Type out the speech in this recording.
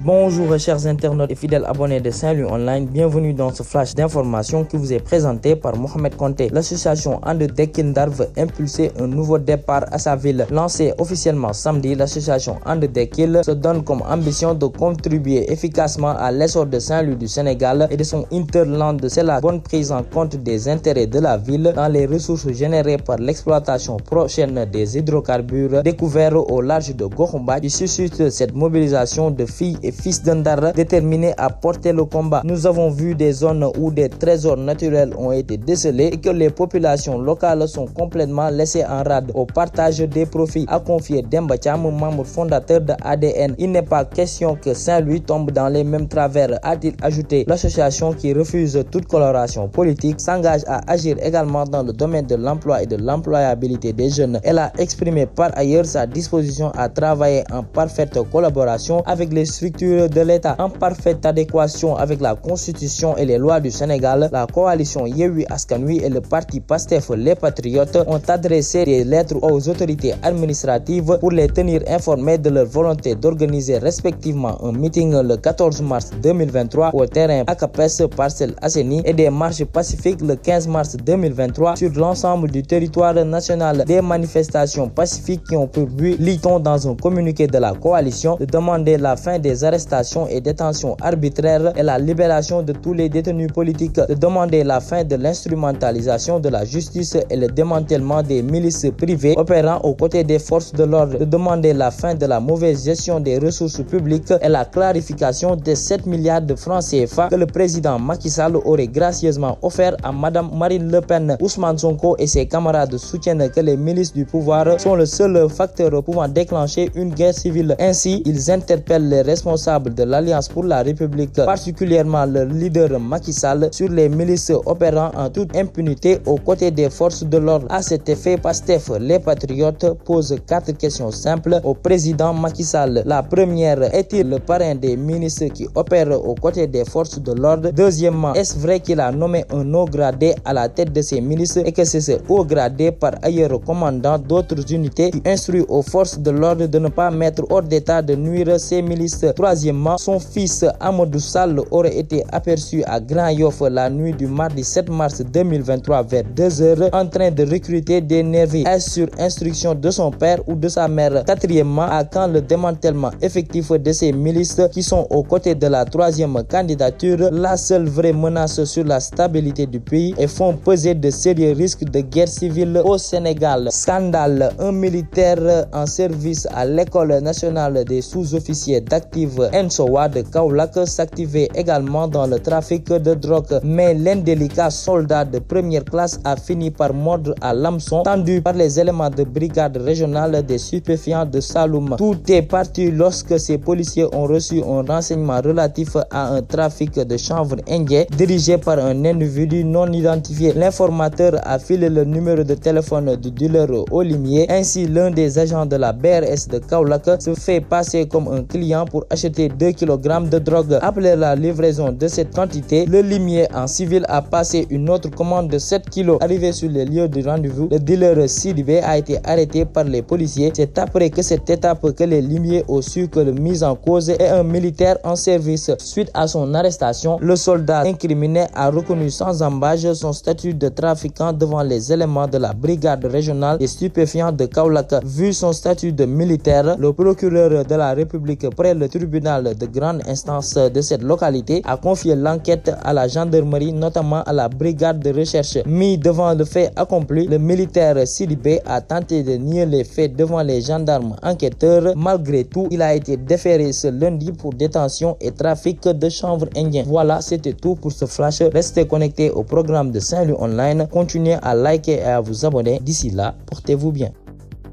Bonjour chers internautes et fidèles abonnés de Saint-Louis Online, bienvenue dans ce flash d'information qui vous est présenté par Mohamed Konté. L'association And Dekkil Ndar veut impulser un nouveau départ à sa ville. Lancée officiellement samedi, l'association And Dekkil se donne comme ambition de contribuer efficacement à l'essor de Saint-Louis du Sénégal et de son hinterland. C'est la bonne prise en compte des intérêts de la ville dans les ressources générées par l'exploitation prochaine des hydrocarbures découverts au large de Gokhumbath qui suscite cette mobilisation de filles et fils de Ndar déterminés à porter le combat. Nous avons vu des zones où des trésors naturels ont été décelés et que les populations locales sont complètement laissées en rade au partage des profits, a confié Demba Thiam, membre fondateur de ADN. Il n'est pas question que Saint-Louis tombe dans les mêmes travers, a-t-il ajouté. L'association qui refuse toute coloration politique s'engage à agir également dans le domaine de l'emploi et de l'employabilité des jeunes. Elle a exprimé par ailleurs sa disposition à travailler en parfaite collaboration avec les structures de l'État, en parfaite adéquation avec la Constitution et les lois du Sénégal. La coalition Yewwi Askan Wi et le parti Pastef les Patriotes ont adressé des lettres aux autorités administratives pour les tenir informés de leur volonté d'organiser respectivement un meeting le 14 mars 2023 au terrain ACAPES Parcelles Assainies et des marches pacifiques le 15 mars 2023 sur l'ensemble du territoire national. Des manifestations pacifiques qui ont pour but, lit-on dans un communiqué de la coalition, de demander la fin des arrestations et détentions arbitraires et la libération de tous les détenus politiques, de demander la fin de l'instrumentalisation de la justice et le démantèlement des milices privées opérant aux côtés des forces de l'ordre, de demander la fin de la mauvaise gestion des ressources publiques et la clarification des 7 milliards de francs CFA que le président Macky Sall aurait gracieusement offert à Madame Marine Le Pen. Ousmane Sonko et ses camarades soutiennent que les milices du pouvoir sont le seul facteur pouvant déclencher une guerre civile. Ainsi, ils interpellent les responsables de l'Alliance pour la République, particulièrement le leader Macky Sall, sur les milices opérant en toute impunité aux côtés des forces de l'ordre. À cet effet, Pastef, les Patriotes, posent 4 questions simples au président Macky Sall. La première, est-il le parrain des milices qui opèrent aux côtés des forces de l'ordre? Deuxièmement, est-ce vrai qu'il a nommé un haut gradé à la tête de ces milices et que c'est ce haut gradé par ailleurs commandant d'autres unités qui instruit aux forces de l'ordre de ne pas mettre hors d'état de nuire ces milices? Troisièmement, son fils Amadou Sall aurait été aperçu à Grand Yoff la nuit du mardi 7 mars 2023 vers 2 h en train de recruter des nervis. Est-ce sur instruction de son père ou de sa mère? Quatrièmement, à quand le démantèlement effectif de ces milices qui sont aux côtés de la troisième candidature, la seule vraie menace sur la stabilité du pays et font peser de sérieux risques de guerre civile au Sénégal? Scandale, un militaire en service à l'école nationale des sous-officiers d'actifs Ensowa de Kaolack s'activait également dans le trafic de drogue, mais l'indélicat soldat de première classe a fini par mordre à l'hameçon tendu par les éléments de brigade régionale des stupéfiants de Saloum. Tout est parti lorsque ces policiers ont reçu un renseignement relatif à un trafic de chanvre indien dirigé par un individu non identifié. L'informateur a filé le numéro de téléphone du dealer au limier. Ainsi, l'un des agents de la BRS de Kaolack se fait passer comme un client pour acheter 2 kg de drogue. Après la livraison de cette quantité, le limier en civil a passé une autre commande de 7 kg. Arrivé sur le lieu du rendez-vous, le dealer Sidibé a été arrêté par les policiers. C'est après que cette étape que les limiers ont su que le mis en cause est un militaire en service. Suite à son arrestation, le soldat incriminé a reconnu sans ambages son statut de trafiquant devant les éléments de la brigade régionale des stupéfiants de Kaolack. Vu son statut de militaire, le procureur de la République près le tribunal de grande instance de cette localité a confié l'enquête à la gendarmerie, notamment à la brigade de recherche. Mis devant le fait accompli, le militaire Sidibé a tenté de nier les faits devant les gendarmes enquêteurs. Malgré tout, il a été déféré ce lundi pour détention et trafic de chanvre indien. Voilà, c'était tout pour ce flash. Restez connectés au programme de Saint-Louis Online. Continuez à liker et à vous abonner. D'ici là, portez-vous bien.